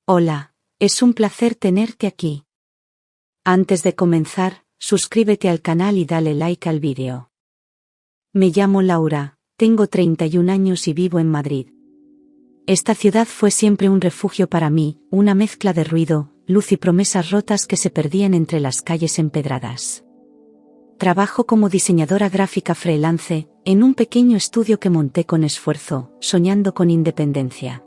Hola, es un placer tenerte aquí. Antes de comenzar, suscríbete al canal y dale like al vídeo. Me llamo Laura, tengo 31 años y vivo en Madrid. Esta ciudad fue siempre un refugio para mí, una mezcla de ruido, luz y promesas rotas que se perdían entre las calles empedradas. Trabajo como diseñadora gráfica freelance, en un pequeño estudio que monté con esfuerzo, soñando con independencia.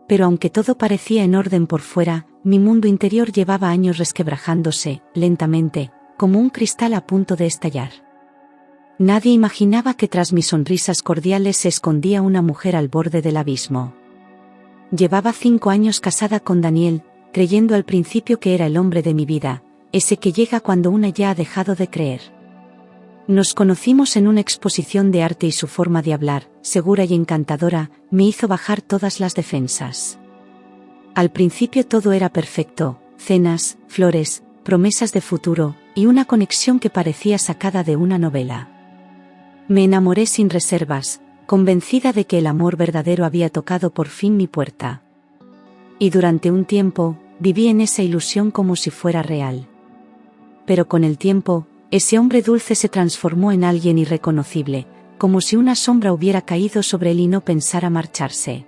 Pero aunque todo parecía en orden por fuera, mi mundo interior llevaba años resquebrajándose, lentamente, como un cristal a punto de estallar. Nadie imaginaba que tras mis sonrisas cordiales se escondía una mujer al borde del abismo. Llevaba 5 años casada con Daniel, creyendo al principio que era el hombre de mi vida, ese que llega cuando una ya ha dejado de creer. Nos conocimos en una exposición de arte y su forma de hablar, segura y encantadora, me hizo bajar todas las defensas. Al principio todo era perfecto, cenas, flores, promesas de futuro, y una conexión que parecía sacada de una novela. Me enamoré sin reservas, convencida de que el amor verdadero había tocado por fin mi puerta. Y durante un tiempo, viví en esa ilusión como si fuera real. Pero con el tiempo, ese hombre dulce se transformó en alguien irreconocible, como si una sombra hubiera caído sobre él y no pensara marcharse.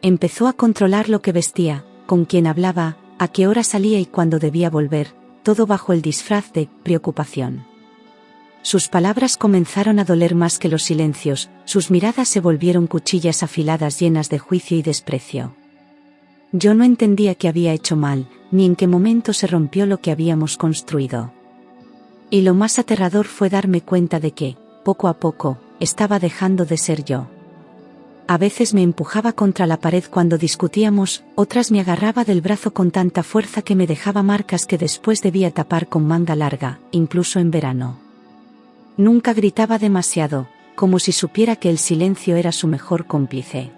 Empezó a controlar lo que vestía, con quién hablaba, a qué hora salía y cuándo debía volver, todo bajo el disfraz de preocupación. Sus palabras comenzaron a doler más que los silencios, sus miradas se volvieron cuchillas afiladas llenas de juicio y desprecio. Yo no entendía qué había hecho mal, ni en qué momento se rompió lo que habíamos construido. Y lo más aterrador fue darme cuenta de que, poco a poco, estaba dejando de ser yo. A veces me empujaba contra la pared cuando discutíamos, otras me agarraba del brazo con tanta fuerza que me dejaba marcas que después debía tapar con manga larga, incluso en verano. Nunca gritaba demasiado, como si supiera que el silencio era su mejor cómplice.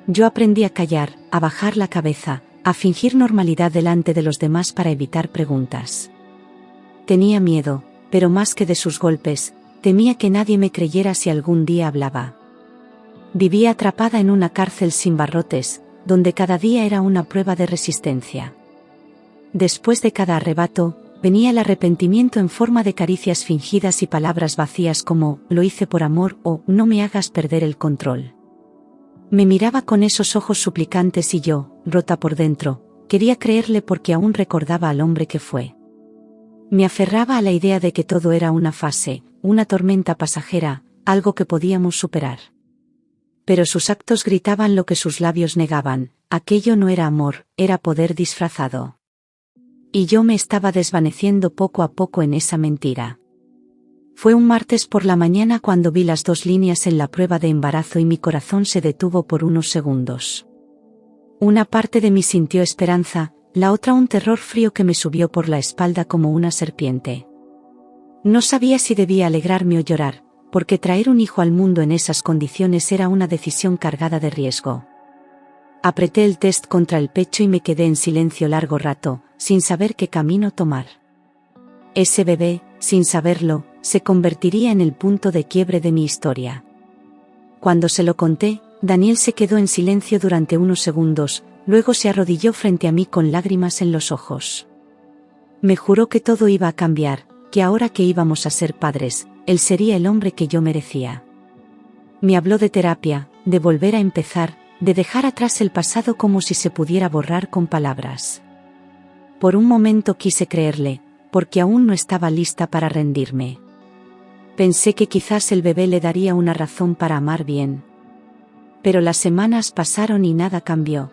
Yo aprendí a callar, a bajar la cabeza, a fingir normalidad delante de los demás para evitar preguntas. Tenía miedo, pero más que de sus golpes, temía que nadie me creyera si algún día hablaba. Vivía atrapada en una cárcel sin barrotes, donde cada día era una prueba de resistencia. Después de cada arrebato, venía el arrepentimiento en forma de caricias fingidas y palabras vacías como, lo hice por amor o, no me hagas perder el control. Me miraba con esos ojos suplicantes y yo, rota por dentro, quería creerle porque aún recordaba al hombre que fue. Me aferraba a la idea de que todo era una fase, una tormenta pasajera, algo que podíamos superar. Pero sus actos gritaban lo que sus labios negaban, aquello no era amor, era poder disfrazado. Y yo me estaba desvaneciendo poco a poco en esa mentira. Fue un martes por la mañana cuando vi las 2 líneas en la prueba de embarazo y mi corazón se detuvo por unos segundos. Una parte de mí sintió esperanza, la otra un terror frío que me subió por la espalda como una serpiente. No sabía si debía alegrarme o llorar, porque traer un hijo al mundo en esas condiciones era una decisión cargada de riesgo. Apreté el test contra el pecho y me quedé en silencio largo rato, sin saber qué camino tomar. Ese bebé, sin saberlo, se convertiría en el punto de quiebre de mi historia. Cuando se lo conté, Daniel se quedó en silencio durante unos segundos, luego se arrodilló frente a mí con lágrimas en los ojos. Me juró que todo iba a cambiar, que ahora que íbamos a ser padres, él sería el hombre que yo merecía. Me habló de terapia, de volver a empezar, de dejar atrás el pasado como si se pudiera borrar con palabras. Por un momento quise creerle, porque aún no estaba lista para rendirme. Pensé que quizás el bebé le daría una razón para amar bien. Pero las semanas pasaron y nada cambió.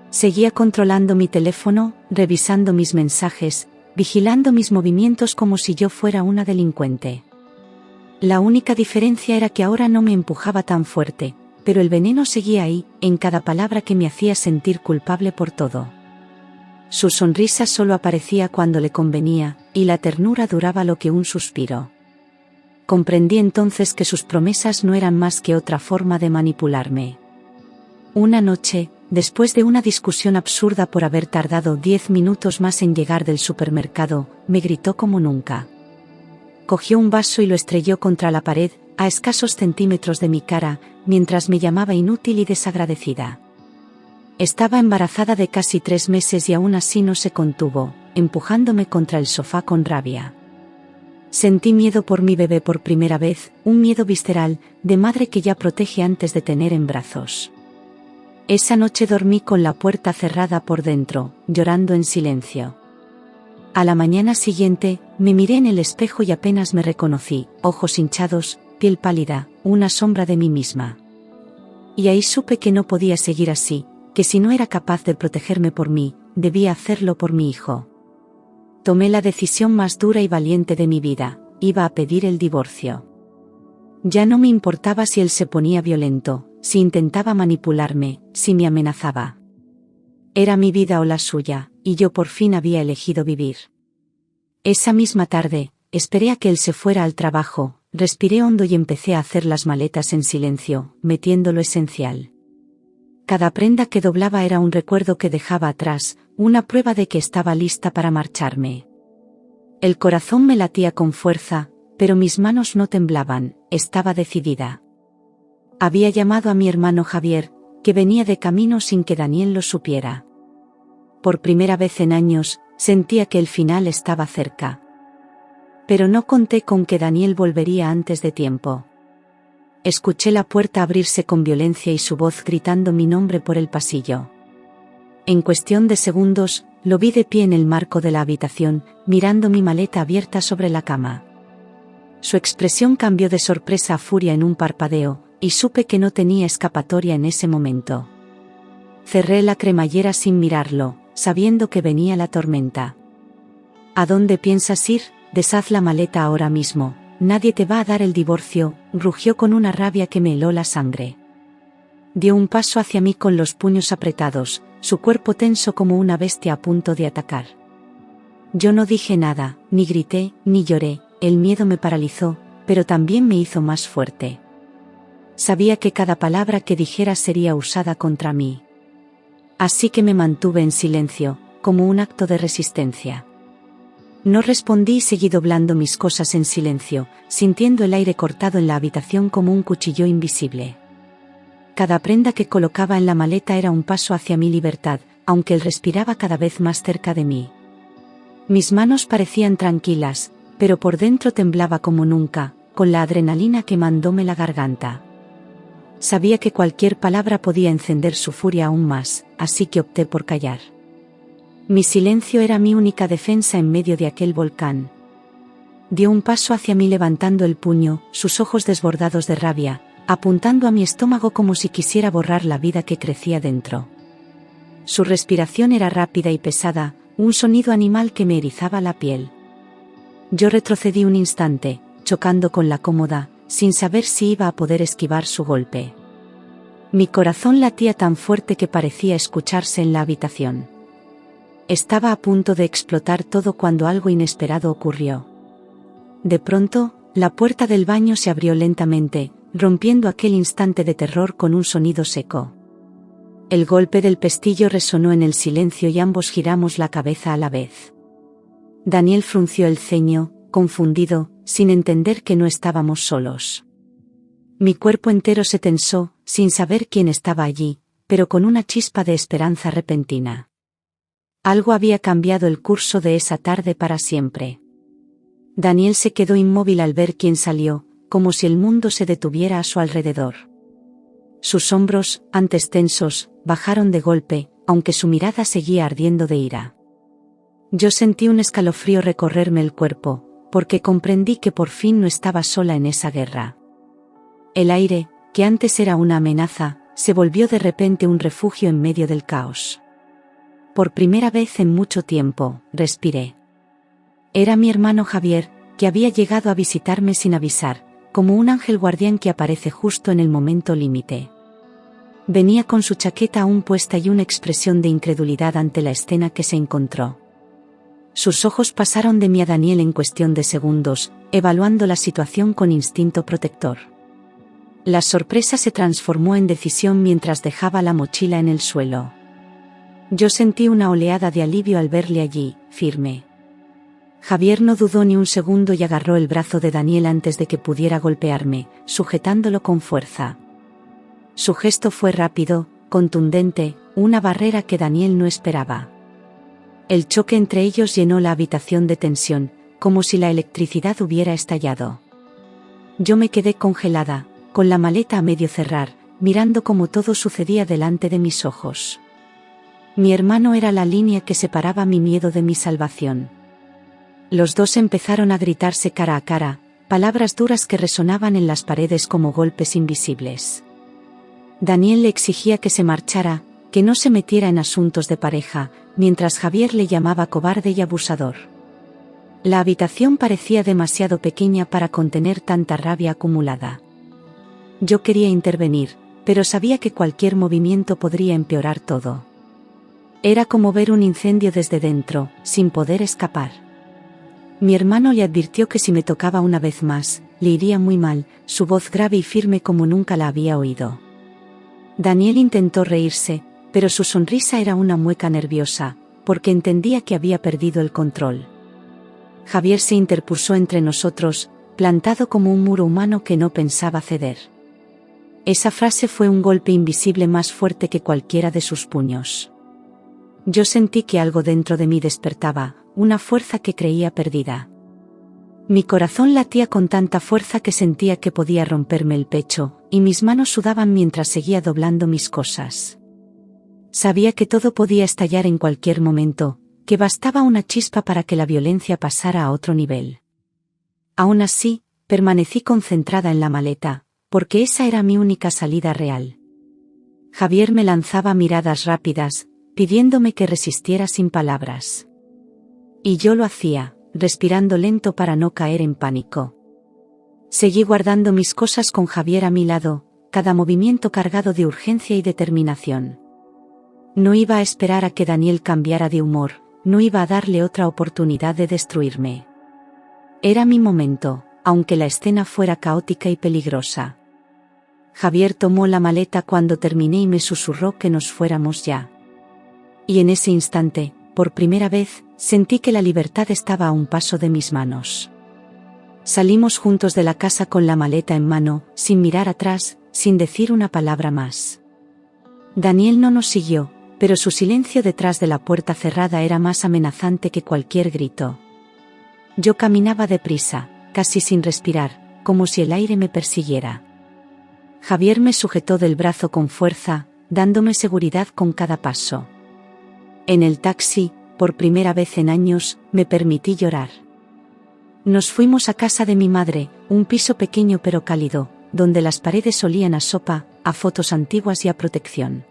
Seguía controlando mi teléfono, revisando mis mensajes, vigilando mis movimientos como si yo fuera una delincuente. La única diferencia era que ahora no me empujaba tan fuerte, pero el veneno seguía ahí, en cada palabra que me hacía sentir culpable por todo. Su sonrisa solo aparecía cuando le convenía, y la ternura duraba lo que un suspiro. Comprendí entonces que sus promesas no eran más que otra forma de manipularme. Una noche, después de una discusión absurda por haber tardado 10 minutos más en llegar del supermercado, me gritó como nunca. Cogió un vaso y lo estrelló contra la pared, a escasos centímetros de mi cara, mientras me llamaba inútil y desagradecida. Estaba embarazada de casi 3 meses y aún así no se contuvo, empujándome contra el sofá con rabia. Sentí miedo por mi bebé por primera vez, un miedo visceral, de madre que ya protege antes de tener en brazos. Esa noche dormí con la puerta cerrada por dentro, llorando en silencio. A la mañana siguiente, me miré en el espejo y apenas me reconocí, ojos hinchados, piel pálida, una sombra de mí misma. Y ahí supe que no podía seguir así, que si no era capaz de protegerme por mí, debía hacerlo por mi hijo. Tomé la decisión más dura y valiente de mi vida, iba a pedir el divorcio. Ya no me importaba si él se ponía violento, si intentaba manipularme, si me amenazaba. Era mi vida o la suya, y yo por fin había elegido vivir. Esa misma tarde, esperé a que él se fuera al trabajo, respiré hondo y empecé a hacer las maletas en silencio, metiendo lo esencial. Cada prenda que doblaba era un recuerdo que dejaba atrás, una prueba de que estaba lista para marcharme. El corazón me latía con fuerza, pero mis manos no temblaban, estaba decidida. Había llamado a mi hermano Javier, que venía de camino sin que Daniel lo supiera. Por primera vez en años, sentía que el final estaba cerca. Pero no conté con que Daniel volvería antes de tiempo. Escuché la puerta abrirse con violencia y su voz gritando mi nombre por el pasillo. En cuestión de segundos, lo vi de pie en el marco de la habitación, mirando mi maleta abierta sobre la cama. Su expresión cambió de sorpresa a furia en un parpadeo, y supe que no tenía escapatoria en ese momento. Cerré la cremallera sin mirarlo, sabiendo que venía la tormenta. ¿A dónde piensas ir? Deshaz la maleta ahora mismo, nadie te va a dar el divorcio, rugió con una rabia que me heló la sangre. Dio un paso hacia mí con los puños apretados, su cuerpo tenso como una bestia a punto de atacar. Yo no dije nada, ni grité, ni lloré, el miedo me paralizó, pero también me hizo más fuerte. Sabía que cada palabra que dijera sería usada contra mí. Así que me mantuve en silencio, como un acto de resistencia. No respondí y seguí doblando mis cosas en silencio, sintiendo el aire cortado en la habitación como un cuchillo invisible. Cada prenda que colocaba en la maleta era un paso hacia mi libertad, aunque él respiraba cada vez más cerca de mí. Mis manos parecían tranquilas, pero por dentro temblaba como nunca, con la adrenalina quemándome la garganta. Sabía que cualquier palabra podía encender su furia aún más, así que opté por callar. Mi silencio era mi única defensa en medio de aquel volcán. Dio un paso hacia mí levantando el puño, sus ojos desbordados de rabia, apuntando a mi estómago como si quisiera borrar la vida que crecía dentro. Su respiración era rápida y pesada, un sonido animal que me erizaba la piel. Yo retrocedí un instante, chocando con la cómoda, sin saber si iba a poder esquivar su golpe. Mi corazón latía tan fuerte que parecía escucharse en la habitación. Estaba a punto de explotar todo cuando algo inesperado ocurrió. De pronto, la puerta del baño se abrió lentamente, rompiendo aquel instante de terror con un sonido seco. El golpe del pestillo resonó en el silencio y ambos giramos la cabeza a la vez. Daniel frunció el ceño, confundido, sin entender que no estábamos solos. Mi cuerpo entero se tensó, sin saber quién estaba allí, pero con una chispa de esperanza repentina. Algo había cambiado el curso de esa tarde para siempre. Daniel se quedó inmóvil al ver quién salió, como si el mundo se detuviera a su alrededor. Sus hombros, antes tensos, bajaron de golpe, aunque su mirada seguía ardiendo de ira. Yo sentí un escalofrío recorrerme el cuerpo, porque comprendí que por fin no estaba sola en esa guerra. El aire, que antes era una amenaza, se volvió de repente un refugio en medio del caos. Por primera vez en mucho tiempo, respiré. Era mi hermano Javier, que había llegado a visitarme sin avisar, como un ángel guardián que aparece justo en el momento límite. Venía con su chaqueta aún puesta y una expresión de incredulidad ante la escena que se encontró. Sus ojos pasaron de mí a Daniel en cuestión de segundos, evaluando la situación con instinto protector. La sorpresa se transformó en decisión mientras dejaba la mochila en el suelo. Yo sentí una oleada de alivio al verle allí, firme. Javier no dudó ni un segundo y agarró el brazo de Daniel antes de que pudiera golpearme, sujetándolo con fuerza. Su gesto fue rápido, contundente, una barrera que Daniel no esperaba. El choque entre ellos llenó la habitación de tensión, como si la electricidad hubiera estallado. Yo me quedé congelada, con la maleta a medio cerrar, mirando cómo todo sucedía delante de mis ojos. Mi hermano era la línea que separaba mi miedo de mi salvación. Los dos empezaron a gritarse cara a cara, palabras duras que resonaban en las paredes como golpes invisibles. Daniel le exigía que se marchara, que no se metiera en asuntos de pareja, mientras Javier le llamaba cobarde y abusador. La habitación parecía demasiado pequeña para contener tanta rabia acumulada. Yo quería intervenir, pero sabía que cualquier movimiento podría empeorar todo. Era como ver un incendio desde dentro, sin poder escapar. Mi hermano le advirtió que si me tocaba una vez más, le iría muy mal, su voz grave y firme como nunca la había oído. Daniel intentó reírse, pero su sonrisa era una mueca nerviosa, porque entendía que había perdido el control. Javier se interpuso entre nosotros, plantado como un muro humano que no pensaba ceder. Esa frase fue un golpe invisible más fuerte que cualquiera de sus puños. Yo sentí que algo dentro de mí despertaba, una fuerza que creía perdida. Mi corazón latía con tanta fuerza que sentía que podía romperme el pecho, y mis manos sudaban mientras seguía doblando mis cosas. Sabía que todo podía estallar en cualquier momento, que bastaba una chispa para que la violencia pasara a otro nivel. Aún así, permanecí concentrada en la maleta, porque esa era mi única salida real. Javier me lanzaba miradas rápidas, pidiéndome que resistiera sin palabras. Y yo lo hacía, respirando lento para no caer en pánico. Seguí guardando mis cosas con Javier a mi lado, cada movimiento cargado de urgencia y determinación. No iba a esperar a que Daniel cambiara de humor, no iba a darle otra oportunidad de destruirme. Era mi momento, aunque la escena fuera caótica y peligrosa. Javier tomó la maleta cuando terminé y me susurró que nos fuéramos ya. Y en ese instante, por primera vez, sentí que la libertad estaba a un paso de mis manos. Salimos juntos de la casa con la maleta en mano, sin mirar atrás, sin decir una palabra más. Daniel no nos siguió, pero su silencio detrás de la puerta cerrada era más amenazante que cualquier grito. Yo caminaba deprisa, casi sin respirar, como si el aire me persiguiera. Javier me sujetó del brazo con fuerza, dándome seguridad con cada paso. En el taxi, por primera vez en años, me permití llorar. Nos fuimos a casa de mi madre, un piso pequeño pero cálido, donde las paredes olían a sopa, a fotos antiguas y a protección.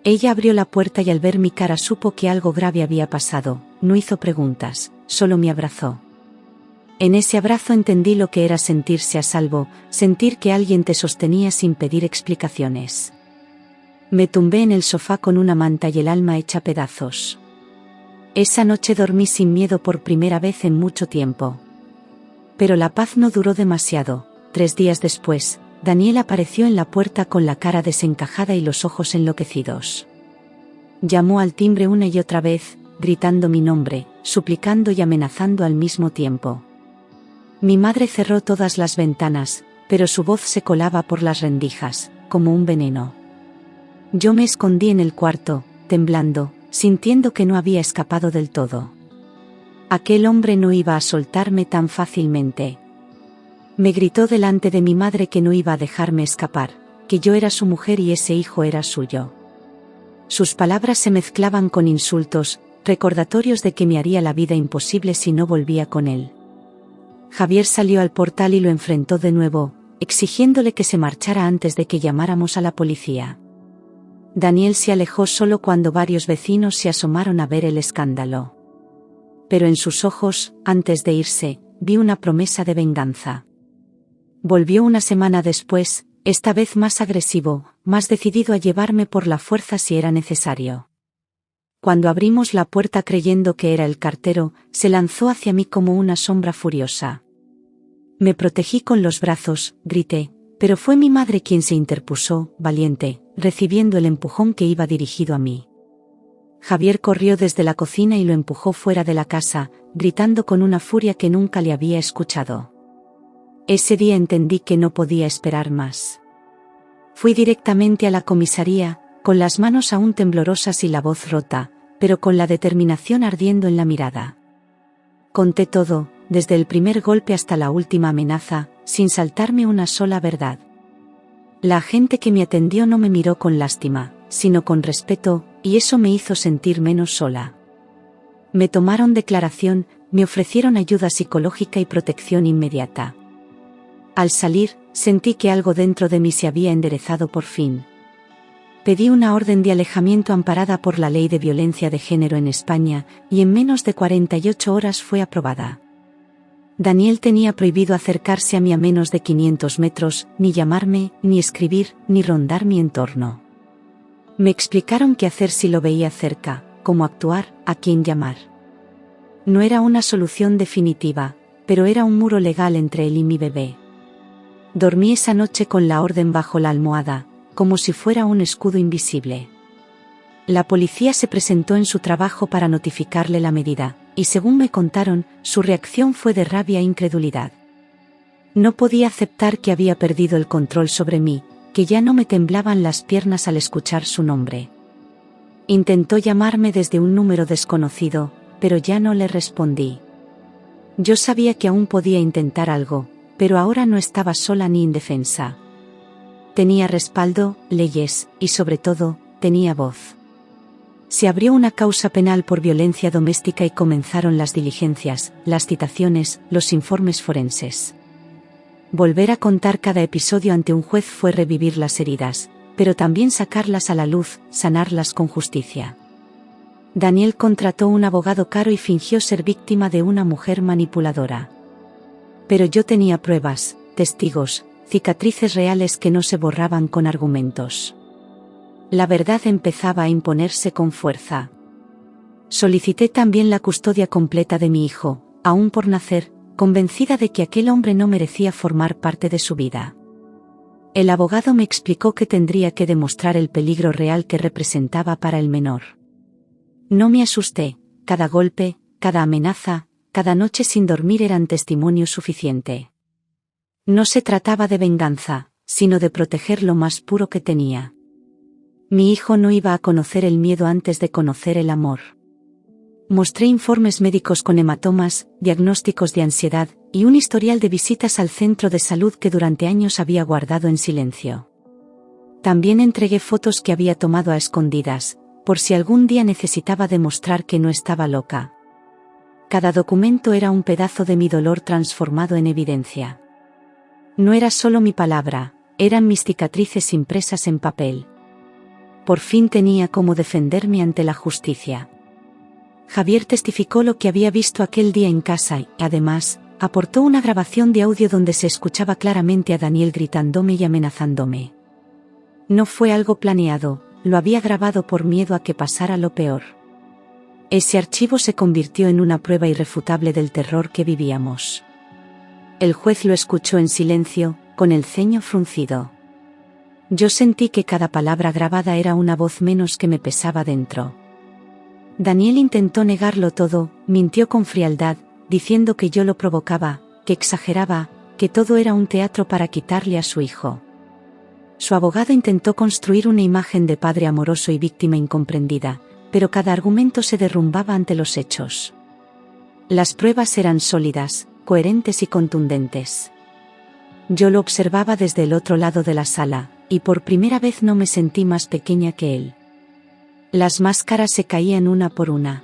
Ella abrió la puerta y al ver mi cara supo que algo grave había pasado, no hizo preguntas, solo me abrazó. En ese abrazo entendí lo que era sentirse a salvo, sentir que alguien te sostenía sin pedir explicaciones. Me tumbé en el sofá con una manta y el alma hecha pedazos. Esa noche dormí sin miedo por primera vez en mucho tiempo. Pero la paz no duró demasiado. 3 días después, Daniel apareció en la puerta con la cara desencajada y los ojos enloquecidos. Llamó al timbre una y otra vez, gritando mi nombre, suplicando y amenazando al mismo tiempo. Mi madre cerró todas las ventanas, pero su voz se colaba por las rendijas, como un veneno. Yo me escondí en el cuarto, temblando, sintiendo que no había escapado del todo. Aquel hombre no iba a soltarme tan fácilmente. Me gritó delante de mi madre que no iba a dejarme escapar, que yo era su mujer y ese hijo era suyo. Sus palabras se mezclaban con insultos, recordatorios de que me haría la vida imposible si no volvía con él. Javier salió al portal y lo enfrentó de nuevo, exigiéndole que se marchara antes de que llamáramos a la policía. Daniel se alejó solo cuando varios vecinos se asomaron a ver el escándalo. Pero en sus ojos, antes de irse, vi una promesa de venganza. Volvió una semana después, esta vez más agresivo, más decidido a llevarme por la fuerza si era necesario. Cuando abrimos la puerta creyendo que era el cartero, se lanzó hacia mí como una sombra furiosa. Me protegí con los brazos, grité, pero fue mi madre quien se interpuso, valiente, recibiendo el empujón que iba dirigido a mí. Javier corrió desde la cocina y lo empujó fuera de la casa, gritando con una furia que nunca le había escuchado. Ese día entendí que no podía esperar más. Fui directamente a la comisaría, con las manos aún temblorosas y la voz rota, pero con la determinación ardiendo en la mirada. Conté todo, desde el primer golpe hasta la última amenaza, sin saltarme una sola verdad. La agente que me atendió no me miró con lástima, sino con respeto, y eso me hizo sentir menos sola. Me tomaron declaración, me ofrecieron ayuda psicológica y protección inmediata. Al salir, sentí que algo dentro de mí se había enderezado por fin. Pedí una orden de alejamiento amparada por la Ley de Violencia de Género en España, y en menos de 48 horas fue aprobada. Daniel tenía prohibido acercarse a mí a menos de 500 metros, ni llamarme, ni escribir, ni rondar mi entorno. Me explicaron qué hacer si lo veía cerca, cómo actuar, a quién llamar. No era una solución definitiva, pero era un muro legal entre él y mi bebé. Dormí esa noche con la orden bajo la almohada, como si fuera un escudo invisible. La policía se presentó en su trabajo para notificarle la medida, y según me contaron, su reacción fue de rabia e incredulidad. No podía aceptar que había perdido el control sobre mí, que ya no me temblaban las piernas al escuchar su nombre. Intentó llamarme desde un número desconocido, pero ya no le respondí. Yo sabía que aún podía intentar algo, pero ahora no estaba sola ni indefensa. Tenía respaldo, leyes, y sobre todo, tenía voz. Se abrió una causa penal por violencia doméstica y comenzaron las diligencias, las citaciones, los informes forenses. Volver a contar cada episodio ante un juez fue revivir las heridas, pero también sacarlas a la luz, sanarlas con justicia. Daniel contrató un abogado caro y fingió ser víctima de una mujer manipuladora. Pero yo tenía pruebas, testigos, cicatrices reales que no se borraban con argumentos. La verdad empezaba a imponerse con fuerza. Solicité también la custodia completa de mi hijo, aún por nacer, convencida de que aquel hombre no merecía formar parte de su vida. El abogado me explicó que tendría que demostrar el peligro real que representaba para el menor. No me asusté, cada golpe, cada amenaza, cada noche sin dormir eran testimonio suficiente. No se trataba de venganza, sino de proteger lo más puro que tenía. Mi hijo no iba a conocer el miedo antes de conocer el amor. Mostré informes médicos con hematomas, diagnósticos de ansiedad, y un historial de visitas al centro de salud que durante años había guardado en silencio. También entregué fotos que había tomado a escondidas, por si algún día necesitaba demostrar que no estaba loca. Cada documento era un pedazo de mi dolor transformado en evidencia. No era solo mi palabra, eran mis cicatrices impresas en papel. Por fin tenía cómo defenderme ante la justicia. Javier testificó lo que había visto aquel día en casa y, además, aportó una grabación de audio donde se escuchaba claramente a Daniel gritándome y amenazándome. No fue algo planeado, lo había grabado por miedo a que pasara lo peor. Ese archivo se convirtió en una prueba irrefutable del terror que vivíamos. El juez lo escuchó en silencio, con el ceño fruncido. Yo sentí que cada palabra grabada era una voz menos que me pesaba dentro. Daniel intentó negarlo todo, mintió con frialdad, diciendo que yo lo provocaba, que exageraba, que todo era un teatro para quitarle a su hijo. Su abogado intentó construir una imagen de padre amoroso y víctima incomprendida, pero cada argumento se derrumbaba ante los hechos. Las pruebas eran sólidas, coherentes y contundentes. Yo lo observaba desde el otro lado de la sala, y por primera vez no me sentí más pequeña que él. Las máscaras se caían una por una.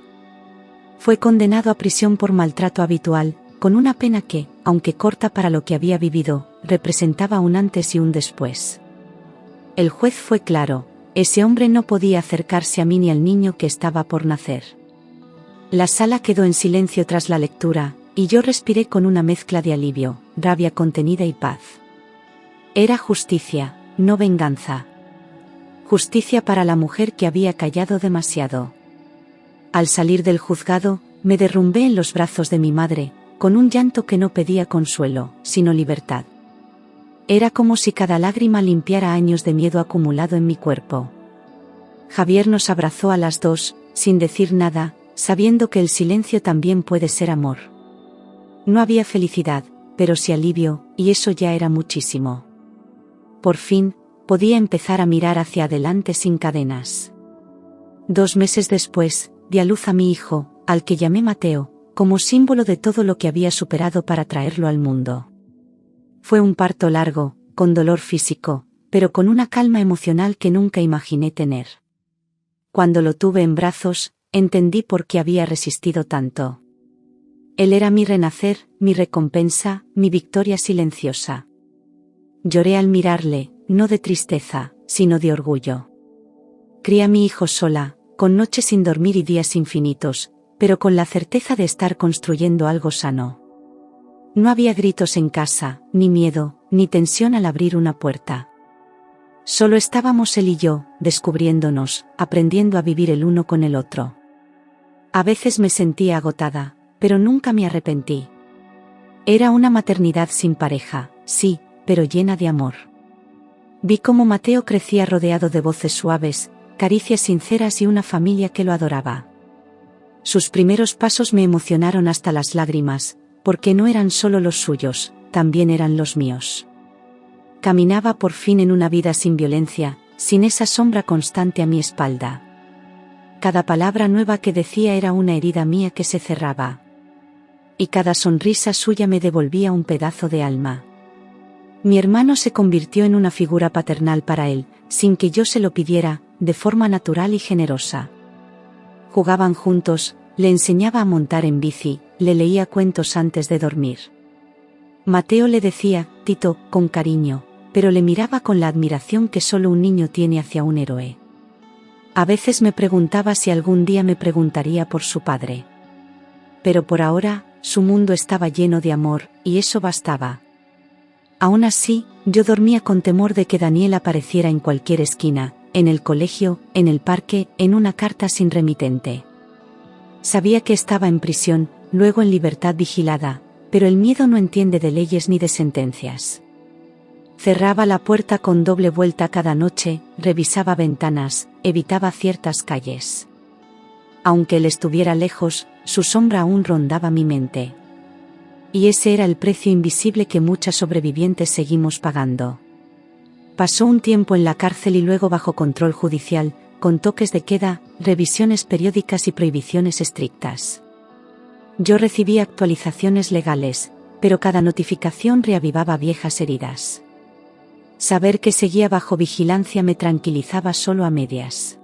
Fue condenado a prisión por maltrato habitual, con una pena que, aunque corta para lo que había vivido, representaba un antes y un después. El juez fue claro, ese hombre no podía acercarse a mí ni al niño que estaba por nacer. La sala quedó en silencio tras la lectura, y yo respiré con una mezcla de alivio, rabia contenida y paz. Era justicia, no venganza. Justicia para la mujer que había callado demasiado. Al salir del juzgado, me derrumbé en los brazos de mi madre, con un llanto que no pedía consuelo, sino libertad. Era como si cada lágrima limpiara años de miedo acumulado en mi cuerpo. Javier nos abrazó a las dos, sin decir nada, sabiendo que el silencio también puede ser amor. No había felicidad, pero sí alivio, y eso ya era muchísimo. Por fin, podía empezar a mirar hacia adelante sin cadenas. 2 meses después, di a luz a mi hijo, al que llamé Mateo, como símbolo de todo lo que había superado para traerlo al mundo. Fue un parto largo, con dolor físico, pero con una calma emocional que nunca imaginé tener. Cuando lo tuve en brazos, entendí por qué había resistido tanto. Él era mi renacer, mi recompensa, mi victoria silenciosa. Lloré al mirarle, no de tristeza, sino de orgullo. Crié a mi hijo sola, con noches sin dormir y días infinitos, pero con la certeza de estar construyendo algo sano. No había gritos en casa, ni miedo, ni tensión al abrir una puerta. Solo estábamos él y yo, descubriéndonos, aprendiendo a vivir el uno con el otro. A veces me sentía agotada, pero nunca me arrepentí. Era una maternidad sin pareja, sí, pero llena de amor. Vi cómo Mateo crecía rodeado de voces suaves, caricias sinceras y una familia que lo adoraba. Sus primeros pasos me emocionaron hasta las lágrimas, porque no eran solo los suyos, también eran los míos. Caminaba por fin en una vida sin violencia, sin esa sombra constante a mi espalda. Cada palabra nueva que decía era una herida mía que se cerraba. Y cada sonrisa suya me devolvía un pedazo de alma. Mi hermano se convirtió en una figura paternal para él, sin que yo se lo pidiera, de forma natural y generosa. Jugaban juntos, le enseñaba a montar en bici, le leía cuentos antes de dormir. Mateo le decía, Tito, con cariño, pero le miraba con la admiración que solo un niño tiene hacia un héroe. A veces me preguntaba si algún día me preguntaría por su padre. Pero por ahora, su mundo estaba lleno de amor, y eso bastaba. Aún así, yo dormía con temor de que Daniel apareciera en cualquier esquina, en el colegio, en el parque, en una carta sin remitente. Sabía que estaba en prisión, luego en libertad vigilada, pero el miedo no entiende de leyes ni de sentencias. Cerraba la puerta con doble vuelta cada noche, revisaba ventanas, evitaba ciertas calles. Aunque él estuviera lejos, su sombra aún rondaba mi mente. Y ese era el precio invisible que muchas sobrevivientes seguimos pagando. Pasó un tiempo en la cárcel y luego bajo control judicial, con toques de queda, revisiones periódicas y prohibiciones estrictas. Yo recibía actualizaciones legales, pero cada notificación reavivaba viejas heridas. Saber que seguía bajo vigilancia me tranquilizaba solo a medias.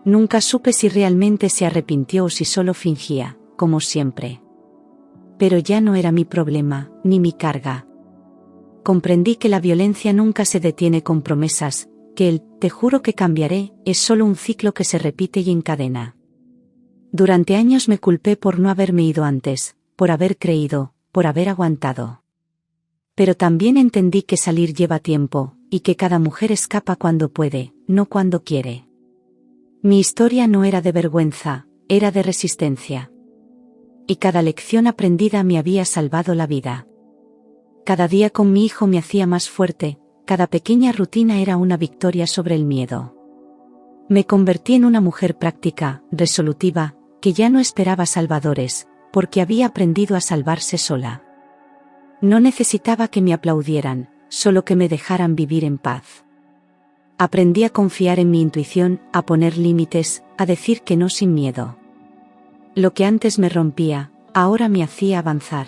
Nunca supe si realmente se arrepintió o si solo fingía, como siempre. Pero ya no era mi problema, ni mi carga. Comprendí que la violencia nunca se detiene con promesas, que el "te juro que cambiaré" es solo un ciclo que se repite y encadena. Durante años me culpé por no haberme ido antes, por haber creído, por haber aguantado. Pero también entendí que salir lleva tiempo, y que cada mujer escapa cuando puede, no cuando quiere. Mi historia no era de vergüenza, era de resistencia. Y cada lección aprendida me había salvado la vida. Cada día con mi hijo me hacía más fuerte, cada pequeña rutina era una victoria sobre el miedo. Me convertí en una mujer práctica, resolutiva, que ya no esperaba salvadores, porque había aprendido a salvarse sola. No necesitaba que me aplaudieran, solo que me dejaran vivir en paz. Aprendí a confiar en mi intuición, a poner límites, a decir que no sin miedo. Lo que antes me rompía, ahora me hacía avanzar.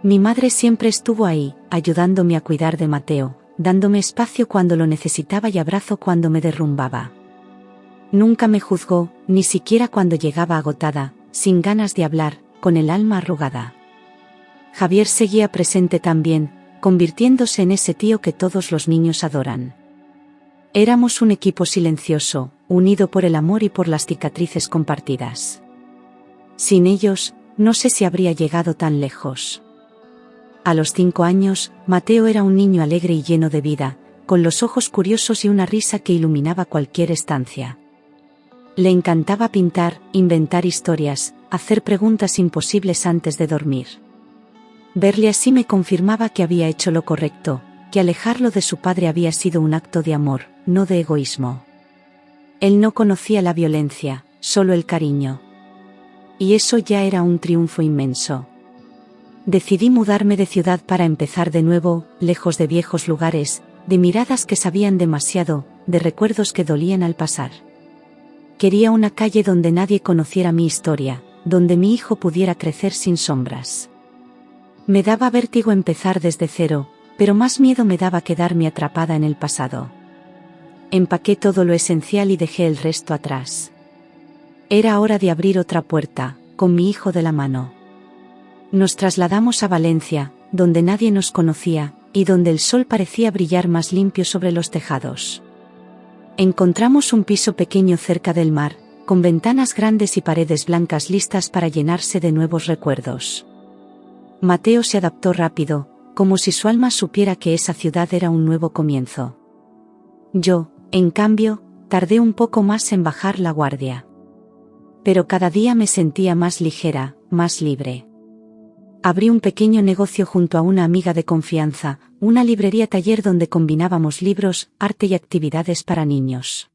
Mi madre siempre estuvo ahí, ayudándome a cuidar de Mateo, dándome espacio cuando lo necesitaba y abrazo cuando me derrumbaba. Nunca me juzgó, ni siquiera cuando llegaba agotada, sin ganas de hablar, con el alma arrugada. Javier seguía presente también, convirtiéndose en ese tío que todos los niños adoran. Éramos un equipo silencioso, unido por el amor y por las cicatrices compartidas. Sin ellos, no sé si habría llegado tan lejos. A los 5 años, Mateo era un niño alegre y lleno de vida, con los ojos curiosos y una risa que iluminaba cualquier estancia. Le encantaba pintar, inventar historias, hacer preguntas imposibles antes de dormir. Verle así me confirmaba que había hecho lo correcto, que alejarlo de su padre había sido un acto de amor, no de egoísmo. Él no conocía la violencia, solo el cariño. Y eso ya era un triunfo inmenso. Decidí mudarme de ciudad para empezar de nuevo, lejos de viejos lugares, de miradas que sabían demasiado, de recuerdos que dolían al pasar. Quería una calle donde nadie conociera mi historia, donde mi hijo pudiera crecer sin sombras. Me daba vértigo empezar desde cero, pero más miedo me daba quedarme atrapada en el pasado. Empaqué todo lo esencial y dejé el resto atrás. Era hora de abrir otra puerta, con mi hijo de la mano. Nos trasladamos a Valencia, donde nadie nos conocía, y donde el sol parecía brillar más limpio sobre los tejados. Encontramos un piso pequeño cerca del mar, con ventanas grandes y paredes blancas listas para llenarse de nuevos recuerdos. Mateo se adaptó rápido, como si su alma supiera que esa ciudad era un nuevo comienzo. Yo, en cambio, tardé un poco más en bajar la guardia. Pero cada día me sentía más ligera, más libre. Abrí un pequeño negocio junto a una amiga de confianza, una librería taller donde combinábamos libros, arte y actividades para niños.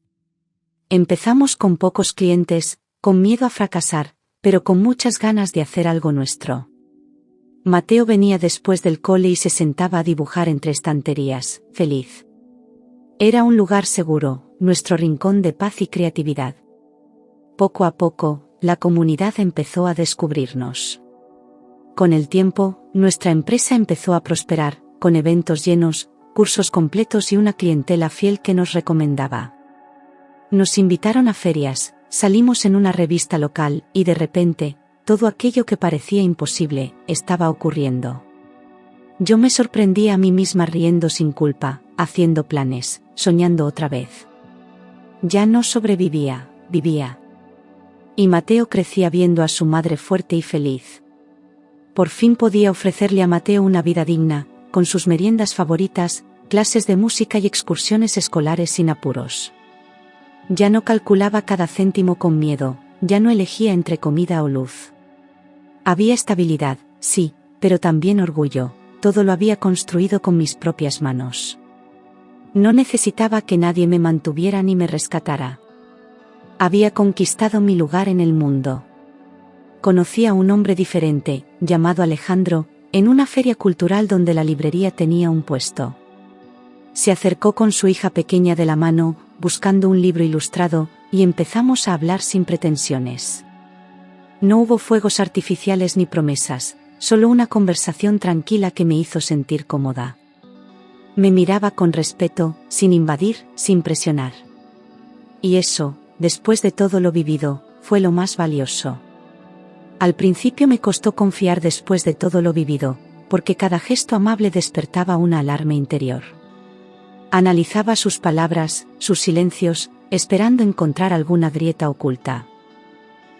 Empezamos con pocos clientes, con miedo a fracasar, pero con muchas ganas de hacer algo nuestro. Mateo venía después del cole y se sentaba a dibujar entre estanterías, feliz. Era un lugar seguro, nuestro rincón de paz y creatividad. Poco a poco, la comunidad empezó a descubrirnos. Con el tiempo, nuestra empresa empezó a prosperar, con eventos llenos, cursos completos y una clientela fiel que nos recomendaba. Nos invitaron a ferias, salimos en una revista local, y de repente, todo aquello que parecía imposible, estaba ocurriendo. Yo me sorprendía a mí misma riendo sin culpa, haciendo planes, soñando otra vez. Ya no sobrevivía, vivía. Y Mateo crecía viendo a su madre fuerte y feliz. Por fin podía ofrecerle a Mateo una vida digna, con sus meriendas favoritas, clases de música y excursiones escolares sin apuros. Ya no calculaba cada céntimo con miedo, ya no elegía entre comida o luz. Había estabilidad, sí, pero también orgullo, todo lo había construido con mis propias manos. No necesitaba que nadie me mantuviera ni me rescatara. Había conquistado mi lugar en el mundo. Conocí a un hombre diferente, llamado Alejandro, en una feria cultural donde la librería tenía un puesto. Se acercó con su hija pequeña de la mano, buscando un libro ilustrado, y empezamos a hablar sin pretensiones. No hubo fuegos artificiales ni promesas, solo una conversación tranquila que me hizo sentir cómoda. Me miraba con respeto, sin invadir, sin presionar. Y eso, después de todo lo vivido, fue lo más valioso. Al principio me costó confiar después de todo lo vivido, porque cada gesto amable despertaba una alarma interior. Analizaba sus palabras, sus silencios, esperando encontrar alguna grieta oculta.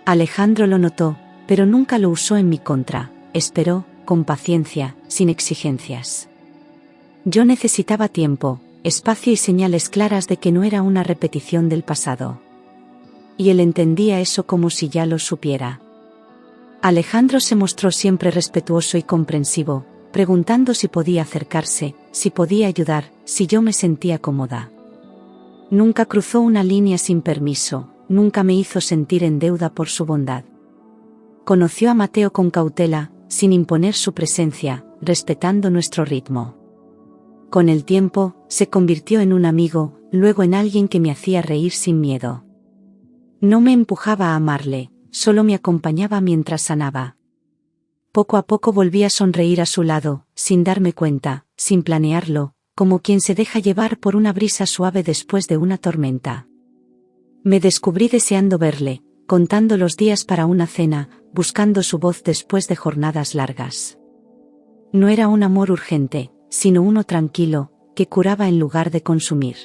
Alejandro lo notó, pero nunca lo usó en mi contra, esperó, con paciencia, sin exigencias. Yo necesitaba tiempo, espacio y señales claras de que no era una repetición del pasado. Y él entendía eso como si ya lo supiera. Alejandro se mostró siempre respetuoso y comprensivo, preguntando si podía acercarse, si podía ayudar, si yo me sentía cómoda. Nunca cruzó una línea sin permiso, nunca me hizo sentir en deuda por su bondad. Conoció a Mateo con cautela, sin imponer su presencia, respetando nuestro ritmo. Con el tiempo, se convirtió en un amigo, luego en alguien que me hacía reír sin miedo. No me empujaba a amarle, solo me acompañaba mientras sanaba. Poco a poco volví a sonreír a su lado, sin darme cuenta, sin planearlo, como quien se deja llevar por una brisa suave después de una tormenta. Me descubrí deseando verle, contando los días para una cena, buscando su voz después de jornadas largas. No era un amor urgente, sino uno tranquilo, que curaba en lugar de consumir.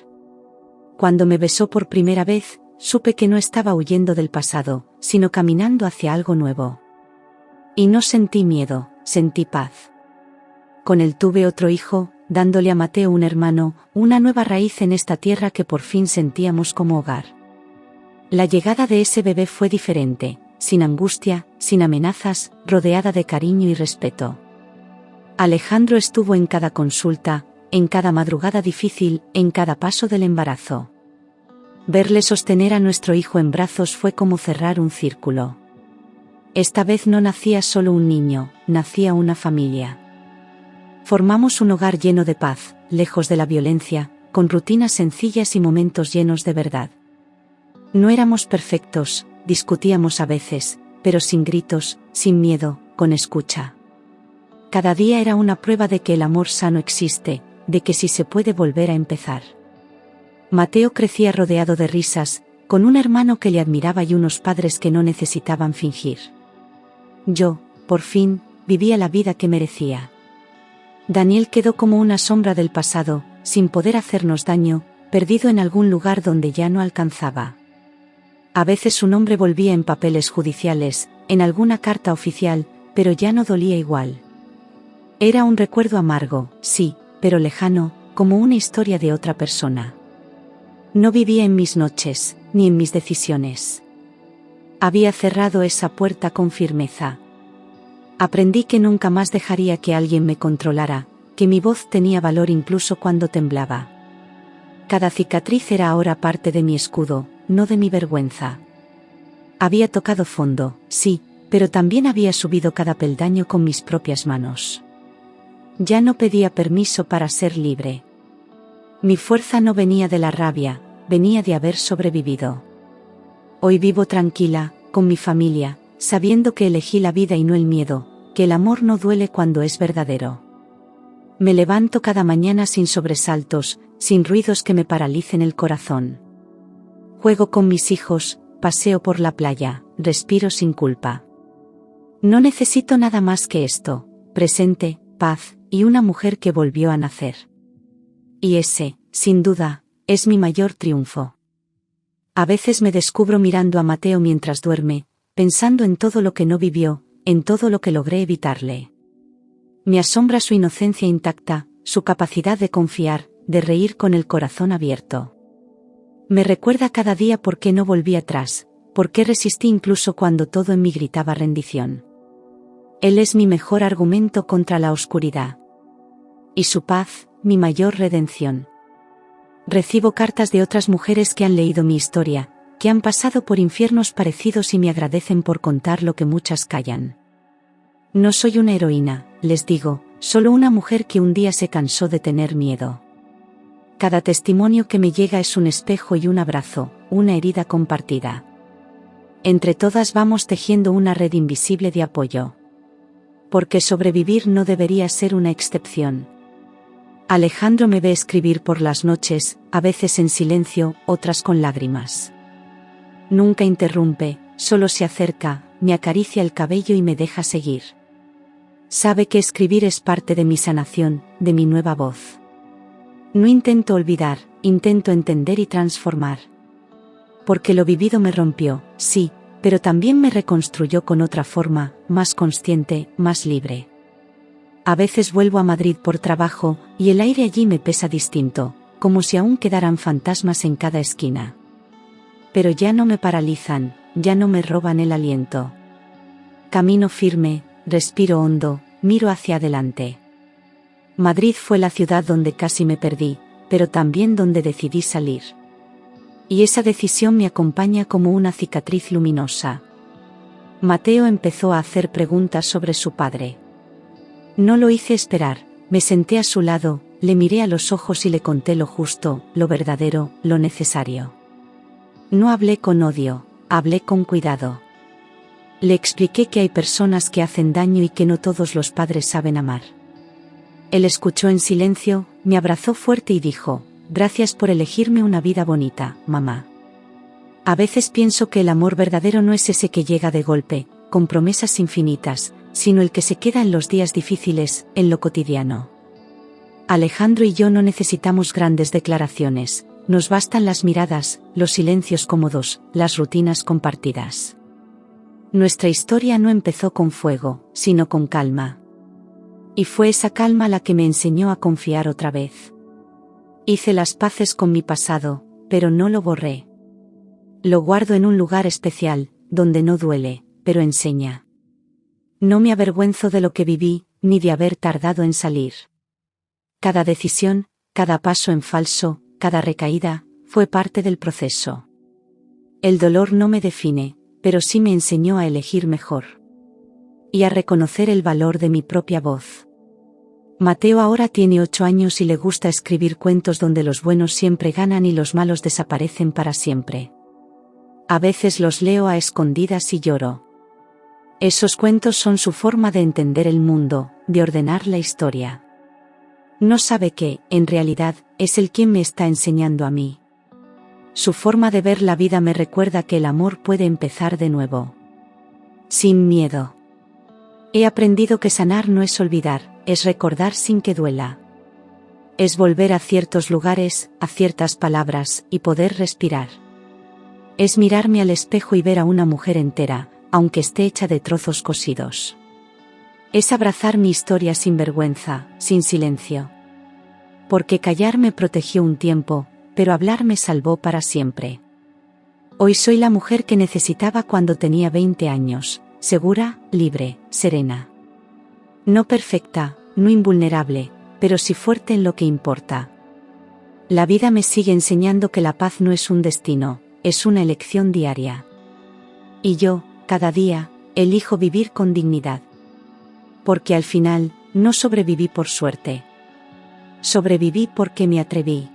Cuando me besó por primera vez, supe que no estaba huyendo del pasado, sino caminando hacia algo nuevo. Y no sentí miedo, sentí paz. Con él tuve otro hijo, dándole a Mateo un hermano, una nueva raíz en esta tierra que por fin sentíamos como hogar. La llegada de ese bebé fue diferente, sin angustia, sin amenazas, rodeada de cariño y respeto. Alejandro estuvo en cada consulta, en cada madrugada difícil, en cada paso del embarazo. Verle sostener a nuestro hijo en brazos fue como cerrar un círculo. Esta vez no nacía solo un niño, nacía una familia. Formamos un hogar lleno de paz, lejos de la violencia, con rutinas sencillas y momentos llenos de verdad. No éramos perfectos, discutíamos a veces, pero sin gritos, sin miedo, con escucha. Cada día era una prueba de que el amor sano existe, de que sí se puede volver a empezar. Mateo crecía rodeado de risas, con un hermano que le admiraba y unos padres que no necesitaban fingir. Yo, por fin, vivía la vida que merecía. Daniel quedó como una sombra del pasado, sin poder hacernos daño, perdido en algún lugar donde ya no alcanzaba. A veces su nombre volvía en papeles judiciales, en alguna carta oficial, pero ya no dolía igual. Era un recuerdo amargo, sí, pero lejano, como una historia de otra persona. No vivía en mis noches, ni en mis decisiones. Había cerrado esa puerta con firmeza. Aprendí que nunca más dejaría que alguien me controlara, que mi voz tenía valor incluso cuando temblaba. Cada cicatriz era ahora parte de mi escudo, no de mi vergüenza. Había tocado fondo, sí, pero también había subido cada peldaño con mis propias manos. Ya no pedía permiso para ser libre. Mi fuerza no venía de la rabia, venía de haber sobrevivido. Hoy vivo tranquila, con mi familia, sabiendo que elegí la vida y no el miedo, que el amor no duele cuando es verdadero. Me levanto cada mañana sin sobresaltos, sin ruidos que me paralicen el corazón. Juego con mis hijos, paseo por la playa, respiro sin culpa. No necesito nada más que esto, presente, paz, y una mujer que volvió a nacer. Y ese, sin duda, es mi mayor triunfo. A veces me descubro mirando a Mateo mientras duerme, pensando en todo lo que no vivió, en todo lo que logré evitarle. Me asombra su inocencia intacta, su capacidad de confiar, de reír con el corazón abierto. Me recuerda cada día por qué no volví atrás, por qué resistí incluso cuando todo en mí gritaba rendición. Él es mi mejor argumento contra la oscuridad. Y su paz, mi mayor redención. Recibo cartas de otras mujeres que han leído mi historia, que han pasado por infiernos parecidos y me agradecen por contar lo que muchas callan. No soy una heroína, les digo, solo una mujer que un día se cansó de tener miedo. Cada testimonio que me llega es un espejo y un abrazo, una herida compartida. Entre todas vamos tejiendo una red invisible de apoyo. Porque sobrevivir no debería ser una excepción. Alejandro me ve escribir por las noches, a veces en silencio, otras con lágrimas. Nunca interrumpe, solo se acerca, me acaricia el cabello y me deja seguir. Sabe que escribir es parte de mi sanación, de mi nueva voz. No intento olvidar, intento entender y transformar. Porque lo vivido me rompió, sí, pero también me reconstruyó con otra forma, más consciente, más libre. A veces vuelvo a Madrid por trabajo, y el aire allí me pesa distinto, como si aún quedaran fantasmas en cada esquina. Pero ya no me paralizan, ya no me roban el aliento. Camino firme, respiro hondo, miro hacia adelante. Madrid fue la ciudad donde casi me perdí, pero también donde decidí salir. Y esa decisión me acompaña como una cicatriz luminosa. Mateo empezó a hacer preguntas sobre su padre. No lo hice esperar, me senté a su lado, le miré a los ojos y le conté lo justo, lo verdadero, lo necesario. No hablé con odio, hablé con cuidado. Le expliqué que hay personas que hacen daño y que no todos los padres saben amar. Él escuchó en silencio, me abrazó fuerte y dijo: «Gracias por elegirme una vida bonita, mamá». A veces pienso que el amor verdadero no es ese que llega de golpe, con promesas infinitas, sino el que se queda en los días difíciles, en lo cotidiano. Alejandro y yo no necesitamos grandes declaraciones, nos bastan las miradas, los silencios cómodos, las rutinas compartidas. Nuestra historia no empezó con fuego, sino con calma. Y fue esa calma la que me enseñó a confiar otra vez. Hice las paces con mi pasado, pero no lo borré. Lo guardo en un lugar especial, donde no duele, pero enseña. No me avergüenzo de lo que viví, ni de haber tardado en salir. Cada decisión, cada paso en falso, cada recaída, fue parte del proceso. El dolor no me define, pero sí me enseñó a elegir mejor. Y a reconocer el valor de mi propia voz. Mateo ahora tiene 8 años y le gusta escribir cuentos donde los buenos siempre ganan y los malos desaparecen para siempre. A veces los leo a escondidas y lloro. Esos cuentos son su forma de entender el mundo, de ordenar la historia. No sabe que, en realidad, es él quien me está enseñando a mí. Su forma de ver la vida me recuerda que el amor puede empezar de nuevo. Sin miedo. He aprendido que sanar no es olvidar, es recordar sin que duela. Es volver a ciertos lugares, a ciertas palabras, y poder respirar. Es mirarme al espejo y ver a una mujer entera, aunque esté hecha de trozos cosidos. Es abrazar mi historia sin vergüenza, sin silencio. Porque callar me protegió un tiempo, pero hablar me salvó para siempre. Hoy soy la mujer que necesitaba cuando tenía 20 años, segura, libre, serena. No perfecta, no invulnerable, pero sí fuerte en lo que importa. La vida me sigue enseñando que la paz no es un destino, es una elección diaria. Y yo, cada día, elijo vivir con dignidad. Porque al final, no sobreviví por suerte. Sobreviví porque me atreví.